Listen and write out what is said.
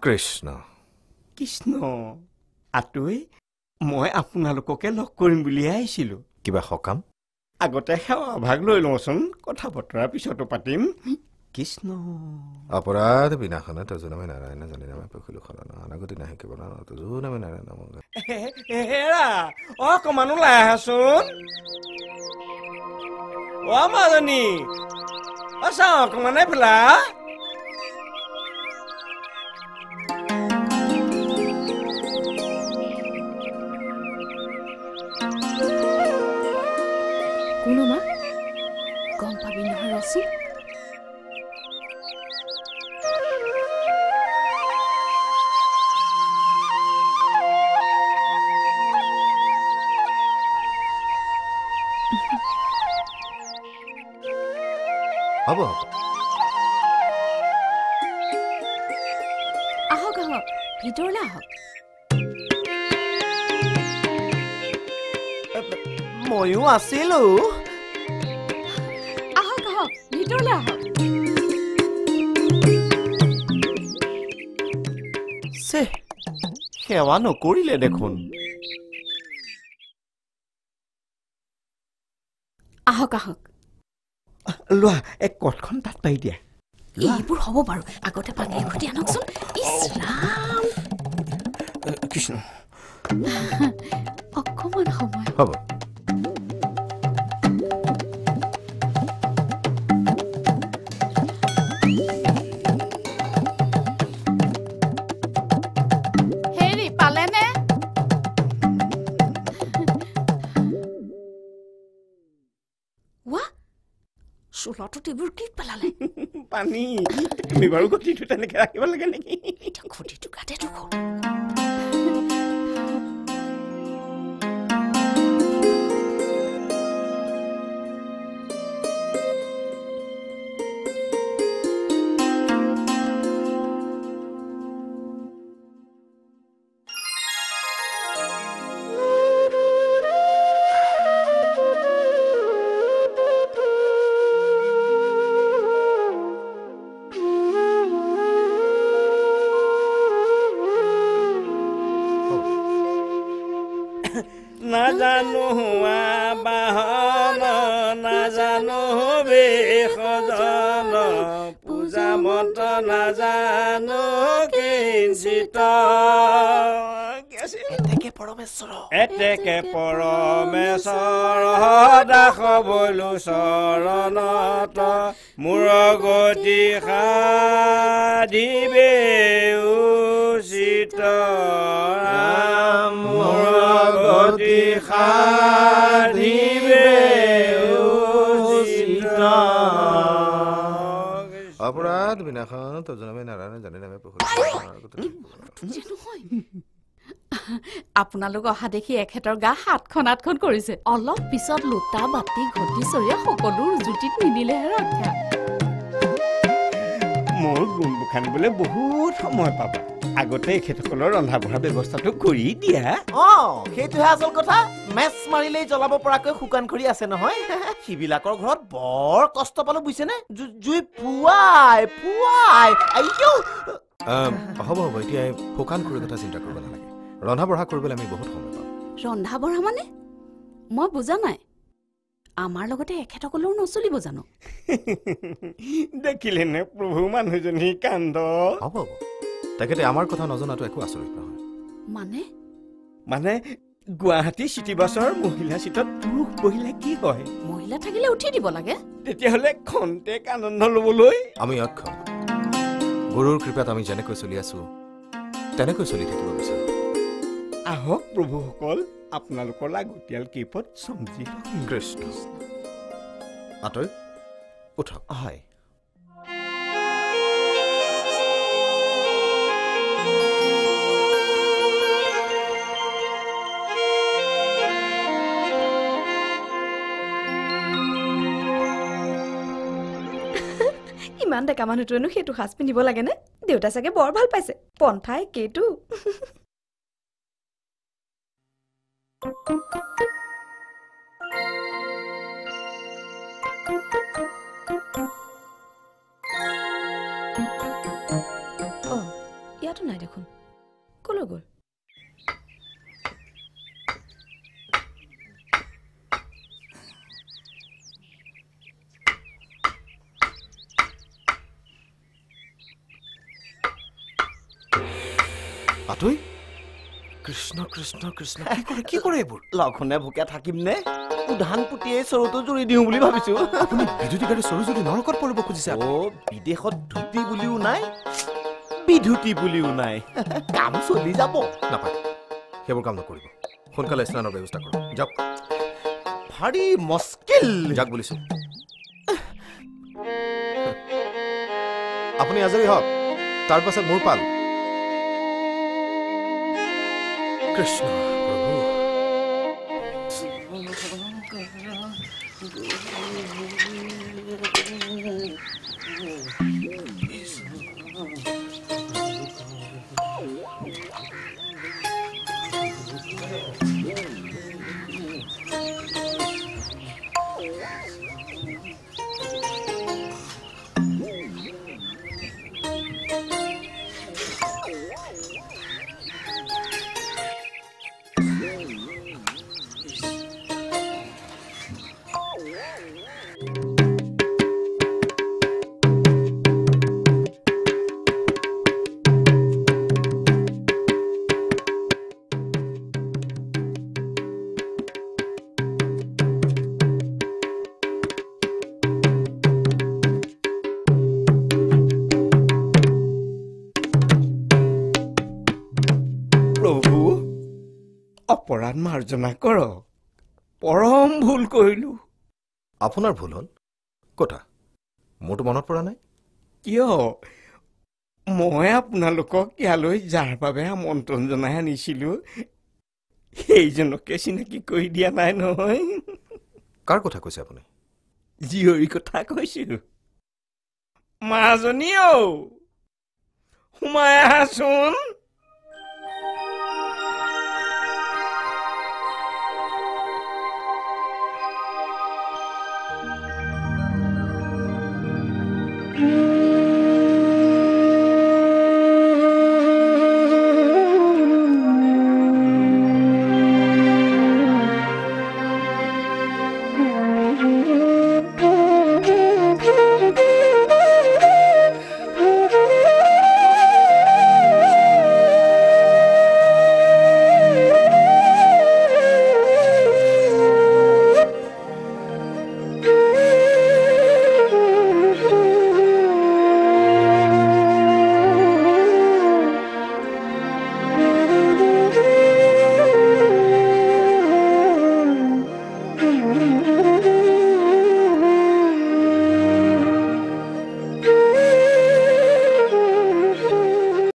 কৃষ্ণ কৃষ্ণ আতৈ মই আপোনালোককে লগ কৰিম বুলিয়ে আহিছিলোঁ কিবা সকাম আগতে সেৱা ভাগ লৈ লওঁচোন কথা বতৰাৰ পিছতো পাতিম কৃষ্ণ অপৰাধ বিনাশনে তজুনামে নাৰায়ণ জানি নামে পখিলো খনন অনাগতি নাহে কেৱল তজুনামে নাৰায়ণ নাম হেৰা অকমান ওলাই আহাচোন অ মাজনী চাওঁ অকমান এইফালা কোনো মা গম পাবি নহয় ৰচি হ'ব আহক আহক ভিতৰলৈ আহক ময়ো আছিলো আহক আহক ভিতৰলৈ আহক সেৱা নকৰিলে দেখোন আহক আহক লোৱা এক কটখন তাত পাই দিয়া এইবোৰ হ'ব বাৰু আগতে পানী এঘটি আনকচোন ইছ ৰাম কৃষ্ণ অকমান সময় হ'ব হেৰি পালেনে ৱা চোলাটোত এইবোৰ কি পেলালে পানী তুমি বাৰু গতিটো তেনেকে ৰাখিব লাগে নেকি এতিয়া ঘটিটো গাতে দুখ নাজানো হোৱা বাহন নাজানো বেশজন পূজা মন্ত্ৰ নাজানো কিঞ্চিত এতেকে পৰমেশ্বৰ দাস বলো চৰণত মোৰ গতি সাধিবে উচিত মোৰ গতি সাধিবে উচিত অপৰাধ বিনাশন তজুনামে নাৰায়ণ জানি নামে পখিলো আপোনালোক অহা দেখি এখেতৰ গা 7খন কৰিছে অলপ পিছত লোটা বাতি ঘটি চৰিয়া সকলো জুতিত নিদিলেহে ৰক্ষা মোৰ গুণবোৰ খানিবলৈ বহুত সময় পাবা আগতে এখেতসকলৰ ৰন্ধা বঢ়া ব্যৱস্থাটো কৰি দিয়া সেইটোহে আচল কথা মেচ মাৰিলেই জ্বলাব পৰাকৈ শুকান খৰি আছে নহয় সিবিলাকৰ ঘৰত বৰ কষ্ট পালো বুজিছেনে জুই ফুৱাই হ'ব হ'ব এতিয়া শুকান খৰিৰ কথা চিন্তা কৰিব নালাগে ৰন্ধা বঢ়া কৰিবলৈ আমি বহুত সময় পাম ৰন্ধা বঢ়া মানে মই বুজা নাই আমাৰ লগতে এখেতসকলেও নচলিব জানো দেখিলে নে প্ৰভু মানুহজনী কাণ্ড হ'ব তেখেতে আমাৰ কথা নজনাটো একো আচৰিত নহয় মানে গুৱাহাটী চিটি বাছৰ মহিলা চিটত পুৰুষ বহিলে কি হয় মহিলা থাকিলে উঠি দিব লাগে তেতিয়াহ'লে খন্তেক আনন্দ ল'বলৈ আমি অক্ষম গুৰুৰ কৃপাত আমি যেনেকৈ চলি আছো তেনেকৈ চলি থাকিব বিচাৰো আহক প্ৰভুসকল আপোনালোকৰ লাগতিয়াল কেইপদ চমজি কৃষ্ণ আতৈ উঠক হয় ইমান ডেকা মানুহটোৱেনো সেইটো সাজ পিন্ধিব লাগেনে দেউতা চাগে বৰ ভাল পাইছে পন্থাই কেইটো দেখাটো নাই দেখোন কলৈ গ'ল আতৈ কৃষ্ণ কৃষ্ণ কৃষ্ণ কি কৰে এইবোৰ লঘোণে ভোকে থাকিম নে উধান পুতিয়ে চৰুটো জুৰি দিওঁ বুলি ভাবিছো আপুনি বিদ্যুতি গাড়ী চৰু যদি নৰকত পৰিব খুজিছে বিদেশত ধুতি বুলিও নাই বিধুতি বুলিও নাই কাম চলি যাব নাপায় সেইবোৰ কাম নকৰিব সোনকালে স্নানৰ ব্যৱস্থা কৰক যাওক ভাৰী মুস্কিল যাওক বুলিছো আপুনি আজৰি হওক তাৰ পাছত মোৰ পাল কৃষ্ণ প্ৰভু অপৰাধ মাৰ্জনা কৰক পৰম ভুল কৰিলো আপোনাৰ ভুল হ'ল কথা মোৰতো মনত পৰা নাই কিয় মই আপোনালোকক ইয়ালৈ যাৰ বাবে আমন্ত্ৰণ জনাই আনিছিলো সেইজনকে চিনাকি কৰি দিয়া নাই নহয় কাৰ কথা কৈছে আপুনি জীয়ৰীৰ কথা কৈছো মাজনী সোমাই আহাচোন